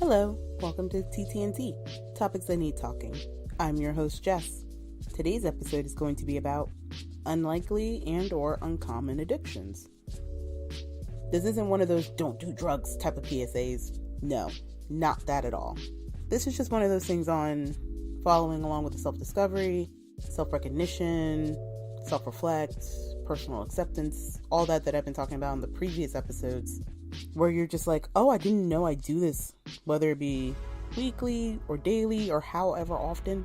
Hello, welcome to TTNT, Topics That Need Talking. I'm your host, Jess. Today's episode is going to be about unlikely and or uncommon addictions. This isn't one of those don't do drugs type of PSAs. No, not that at all. This is just one of those things on following along with the self-discovery, self-recognition, self-reflect, personal acceptance, all that I've been talking about in the previous episodes, where you're just like, oh, I didn't know I do this, whether it be weekly or daily or however often,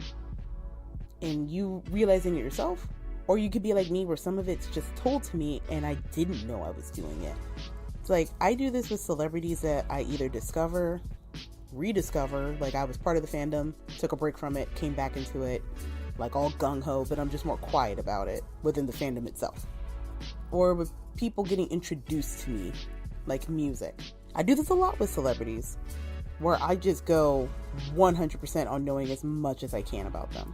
and you realizing it yourself, or you could be like me where some of it's just told to me and I didn't know I was doing it. It's like, I do this with celebrities that I either discover, rediscover, like I was part of the fandom, took a break from it, came back into it, like all gung-ho, but I'm just more quiet about it within the fandom itself. Or with people getting introduced to me, like music. I do this a lot with celebrities, where I just go 100% on knowing as much as I can about them.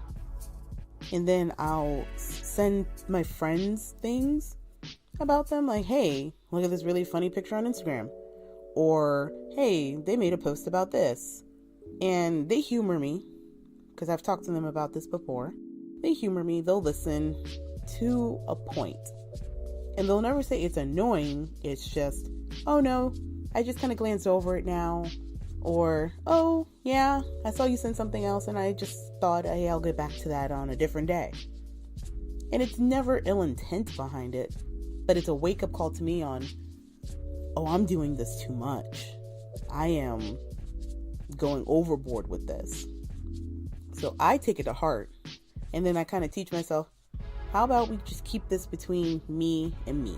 And then I'll send my friends things about them, like, hey, look at this really funny picture on Instagram. Or, hey, they made a post about this. And they humor me, because I've talked to them about this before. They humor me, they'll listen to a point. And they'll never say it's annoying, it's just, oh no, I just kind of glanced over it now. Or, oh yeah, I saw you send something else and I just thought, hey, I'll get back to that on a different day. And it's never ill intent behind it, but it's a wake-up call to me on, oh, I'm doing this too much. I am going overboard with this. So I take it to heart, and then I kind of teach myself, how about we just keep this between me and me?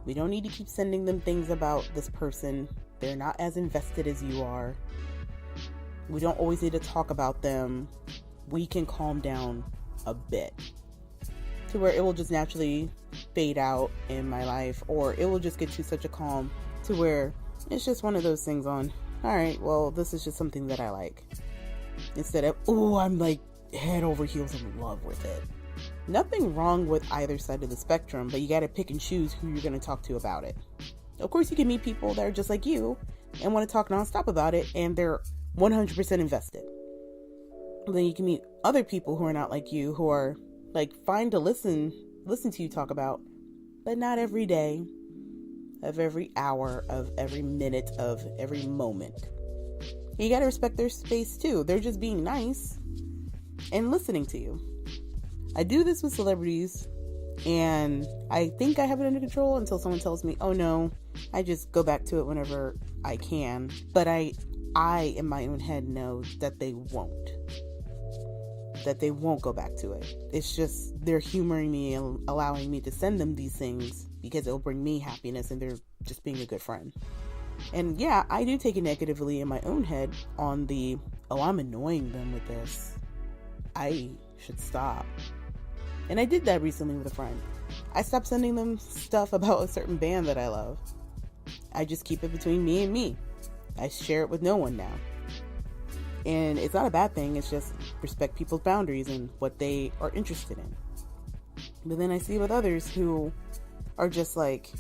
We don't need to keep sending them things about this person. They're not as invested as you are. We don't always need to talk about them. We can calm down a bit to where it will just naturally fade out in my life, or it will just get to such a calm to where it's just one of those things on, all right, well, this is just something that I like. Instead of, oh, I'm like head over heels in love with it. Nothing wrong with either side of the spectrum, but you got to pick and choose who you're going to talk to about it. Of course, you can meet people that are just like you and want to talk nonstop about it, and they're 100% invested. Then you can meet other people who are not like you, who are like fine to listen to you talk about, but not every day, of every hour, of every minute, of every moment. You got to respect their space too. They're just being nice and listening to you. I do this with celebrities, and I think I have it under control until someone tells me, oh no, I just go back to it whenever I can. But I in my own head know that they won't go back to it. It's just they're humoring me and allowing me to send them these things because it'll bring me happiness, and they're just being a good friend. And yeah, I do take it negatively in my own head on the, oh, I'm annoying them with this. I should stop. And I did that recently with a friend. I stopped sending them stuff about a certain band that I love. I just keep it between me and me. I share it with no one now. And it's not a bad thing. It's just respect people's boundaries and what they are interested in. But then I see with others who are just like,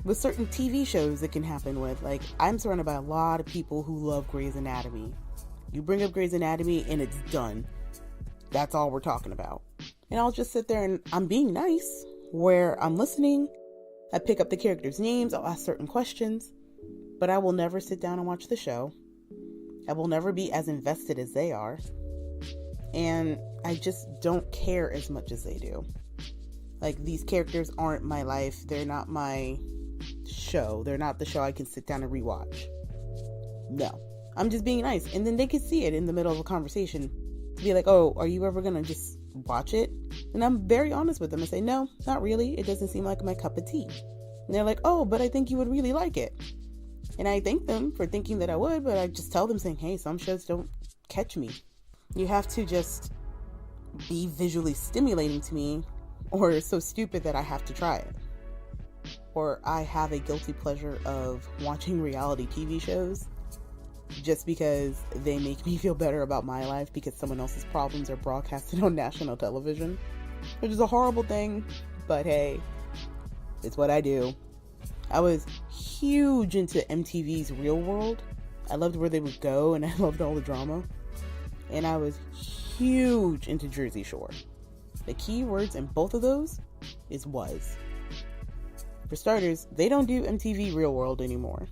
with certain TV shows it can happen with. Like, I'm surrounded by a lot of people who love Grey's Anatomy. You bring up Grey's Anatomy and it's done. That's all we're talking about. And I'll just sit there and I'm being nice, where I'm listening. I pick up the characters' names. I'll ask certain questions. But I will never sit down and watch the show. I will never be as invested as they are. And I just don't care as much as they do. Like, these characters aren't my life. They're not my show. They're not the show I can sit down and rewatch. No. I'm just being nice. And then they can see it in the middle of a conversation. To be like, oh, are you ever going to just watch it? And I'm very honest with them. I say, no, not really. It doesn't seem like my cup of tea. And they're like, oh, but I think you would really like it. And I thank them for thinking that I would, but I just tell them saying, hey, some shows don't catch me. You have to just be visually stimulating to me, or it's so stupid that I have to try it. Or I have a guilty pleasure of watching reality TV shows just because they make me feel better about my life because someone else's problems are broadcasted on national television, which is a horrible thing, but hey, it's what I do. I was huge into MTV's Real World, I loved where they would go, and I loved all the drama. And I was huge into Jersey Shore. The key words in both of those is was. For starters, they don't do MTV Real World anymore.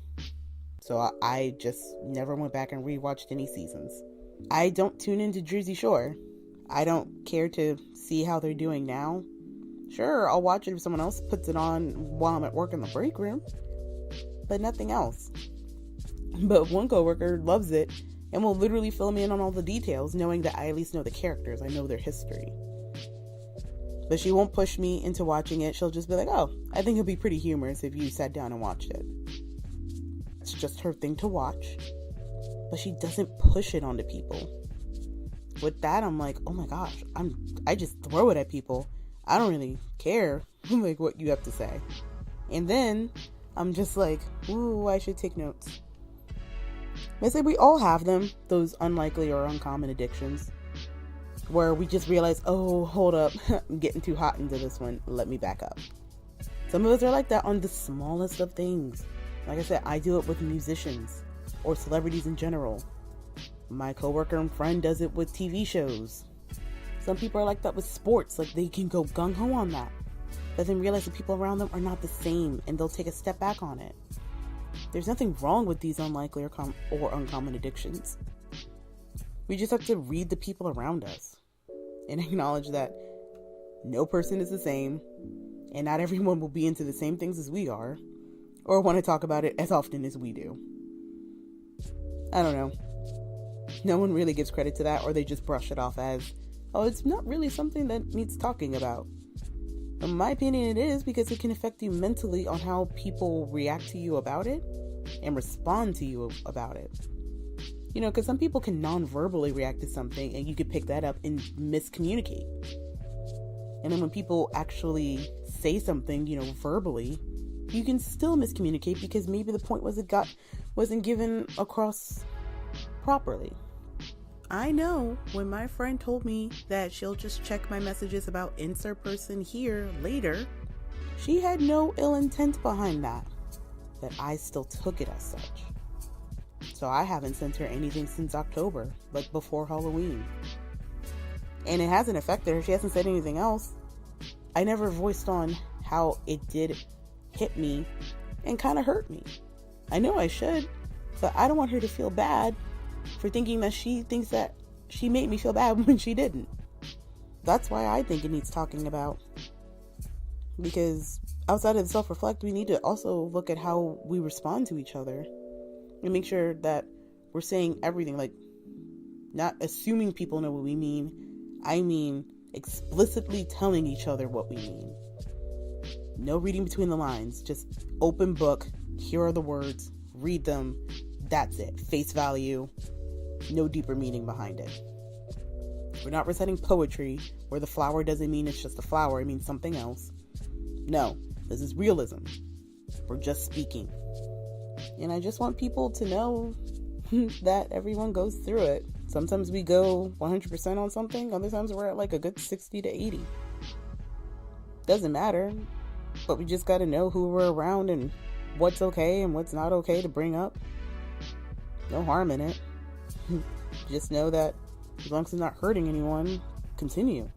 So I just never went back and rewatched any seasons. I don't tune into Jersey Shore. I don't care to see how they're doing now. Sure, I'll watch it if someone else puts it on while I'm at work in the break room, but nothing else. But one coworker loves it and will literally fill me in on all the details, knowing that I at least know the characters. I know their history. But she won't push me into watching it. She'll just be like, oh, I think it'd be pretty humorous if you sat down and watched it. It's just her thing to watch. But she doesn't push it onto people. With that, I'm like, oh my gosh, I just throw it at people. I don't really care like what you have to say. And then I'm just like, ooh, I should take notes. I say we all have them, those unlikely or uncommon addictions, where we just realize, oh, hold up, I'm getting too hot into this one. Let me back up. Some of us are like that on the smallest of things. Like I said, I do it with musicians or celebrities in general. My coworker and friend does it with TV shows. Some people are like that with sports, like they can go gung-ho on that, but then realize the people around them are not the same, and they'll take a step back on it. There's nothing wrong with these unlikely or uncommon addictions. We just have to read the people around us and acknowledge that no person is the same, and not everyone will be into the same things as we are, or want to talk about it as often as we do. I don't know. No one really gives credit to that, or they just brush it off as, oh, it's not really something that needs talking about. In my opinion, it is, because it can affect you mentally on how people react to you about it and respond to you about it. You know, because some people can non-verbally react to something and you could pick that up and miscommunicate. And then when people actually say something, you know, verbally, you can still miscommunicate because maybe the point wasn't given across properly. I know when my friend told me that she'll just check my messages about insert person here later, she had no ill intent behind that, but I still took it as such. So I haven't sent her anything since October, like before Halloween. And it hasn't affected her. She hasn't said anything else. I never voiced on how it did hit me and kind of hurt me. I know I should, but I don't want her to feel bad for thinking that she thinks that she made me feel bad when she didn't. That's why I think it needs talking about. Because outside of the self-reflect, we need to also look at how we respond to each other and make sure that we're saying everything, like not assuming people know what we mean. I mean explicitly telling each other what we mean. No reading between the lines, just open book. Here are the words, read them. That's it. Face value. No deeper meaning behind it. We're not reciting poetry where the flower doesn't mean it's just a flower. It means something else. No, this is realism. We're just speaking. And I just want people to know that everyone goes through it. Sometimes we go 100% on something. Other times we're at like a good 60 to 80. Doesn't matter. But we just got to know who we're around and what's okay and what's not okay to bring up. No harm in it. Just know that as long as it's not hurting anyone, continue.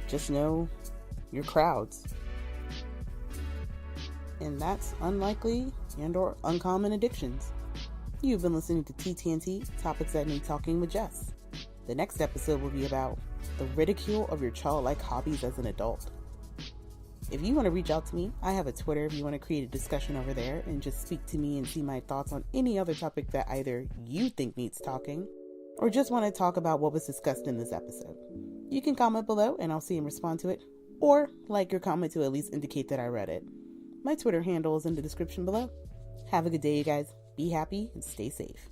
Just know your crowds. And that's unlikely and or uncommon addictions. You've been listening to TTNT, Topics That Need Talking with Jess. The next episode will be about the ridicule of your childlike hobbies as an adult. If you want to reach out to me, I have a Twitter if you want to create a discussion over there and just speak to me and see my thoughts on any other topic that either you think needs talking or just want to talk about what was discussed in this episode. You can comment below and I'll see and respond to it, or like your comment to at least indicate that I read it. My Twitter handle is in the description below. Have a good day, you guys. Be happy and stay safe.